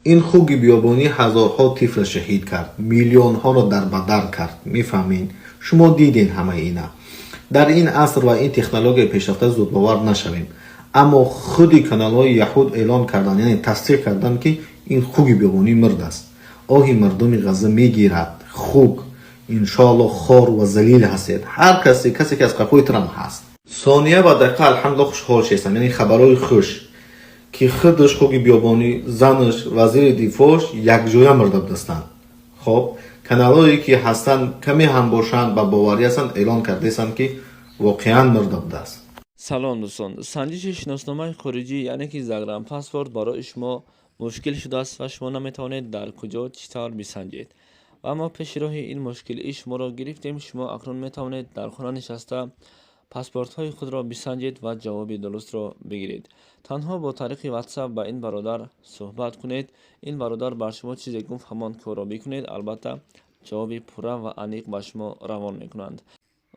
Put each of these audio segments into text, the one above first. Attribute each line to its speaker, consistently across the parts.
Speaker 1: این خوگ بیابانی هزارها طفل شهید کرد، میلیون ها را در بدر کرد. میفهمین؟ شما دیدین همه اینا. در این عصر و این تکنولوژی پیشرفته زود باور نشویم، اما خودی کانال های یهود اعلان کردن، یعنی تصدیق کردن که این خوگ بیابانی مرد است. آهی مردم غزه میگیرد. خوگ انشالله خار و ذلیل هستید. هر کسی که از قفوی ترم هست. ثانیه و دقیقه الحمدلله خوشحال شدم، یعنی خبرهای خوش که خودش خوگ بیابانی، زنش، وزیر دیفاعش یک جویا مرده بدستند. خب کانالایی که هستن کمی هم باشند و باوری هستند اعلان کرده که واقعا مرده بوده است.
Speaker 2: سلام دوستان، سنجش شناسنامه خارجی یعنی که زگرم پاسپورت برای شما مشکل شده است و شما نمیتوانید در کجا چطور بسنجید. و اما پیش راه این مشکل شما را گرفتیم. شما اکنون میتوانید در خانه نشسته پاسپورت های خود را بسنجید و جواب درست را بگیرید. تنها با طریق واتساپ با این برادر صحبت کنید. این برادر بر شما چیزی گفت همان کار را بکنید. البته جواب پوره و عمیق به شما روان میکنند.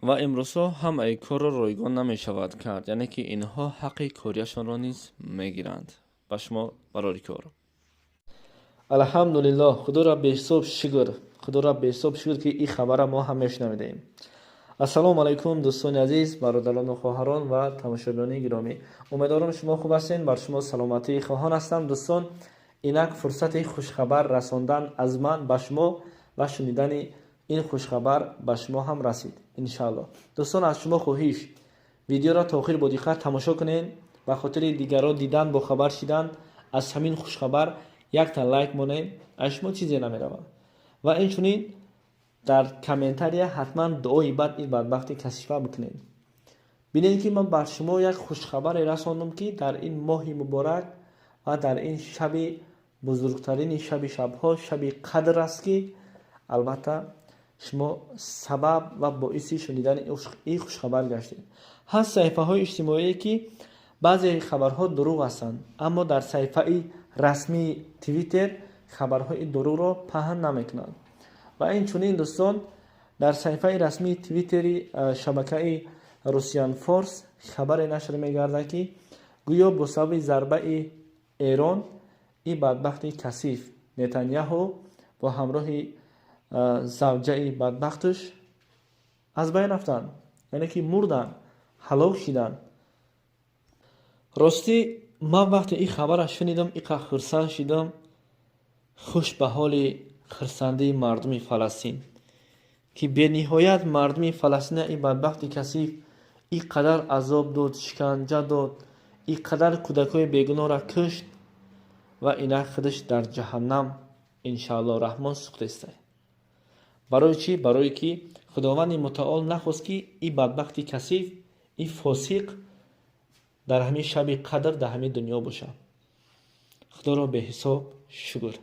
Speaker 2: و امروزها هم ای کار را رایگان نمی شود کرد، یعنی که اینها حق کاریشان را نیز میگیرند. به شما برای کار الحمدلله، خدا را به حساب شکر که این خبر ما هم میشنویدیم. السلام علیکم دوستان عزیز، برادران و خواهران و تماشاگران گرامی، امیدوارم شما خوب هستین. بر شما سلامتی خواهان هستم. دوستان، اینک فرصت خوشخبر رساندن از من به شما و شنیدن این خوشخبر به شما هم رسید انشالله. دوستان، از شما خواهش ویدیو را تا آخر با دقت تماشا کنین، به خاطر دیگران دیدن با خبر شدن از همین خوشخبر یک تا لایک مونین، از شما چیزی نمیرود. و اینچنین در کامنتاری حتما دعای بعد این بدبختی کشف بکنین. ببینید که من بر شما یک خوشخبر رساندم که در این ماه مبارک و در این شب بزرگترین شبها، شب قدر است که البته شما سبب و باعث شنیدن این خوشخبر گشتید. هست صحیفه های اجتماعی که بعضی خبرها دروغ هستند، اما در صحیفه رسمی توییتر خبرهای دروغ را پهن نمیکنند. و این چنین دوستان، در صحیفه رسمی توییتری شبکه روسیان فورس خبر نشر میگرده که گویا با سبب ضربه ایران این بدبخت کثیف نتانیاهو با همراه زوجه بدبختش از بین رفتن، یعنی که مردن، هلاک شدن. راستی من وقتی این خبر شنیدم اینقدر خرسند شدم، خوش به حال خرسنده مردم فلسطین که به نهایت مردم فلسطین این بدبخت کثیف این قدر عذاب داد، شکنجه داد، این قدر کودکای بیگناه را کشت و اینا خودش در جهنم انشاءالله رحمان سوخته است. برای چی؟ برای که خداوند متعال نخواست که این بدبخت کثیف، این فاسق در همین شب قدر در همین دنیا باشه. خدا را به حساب شکر.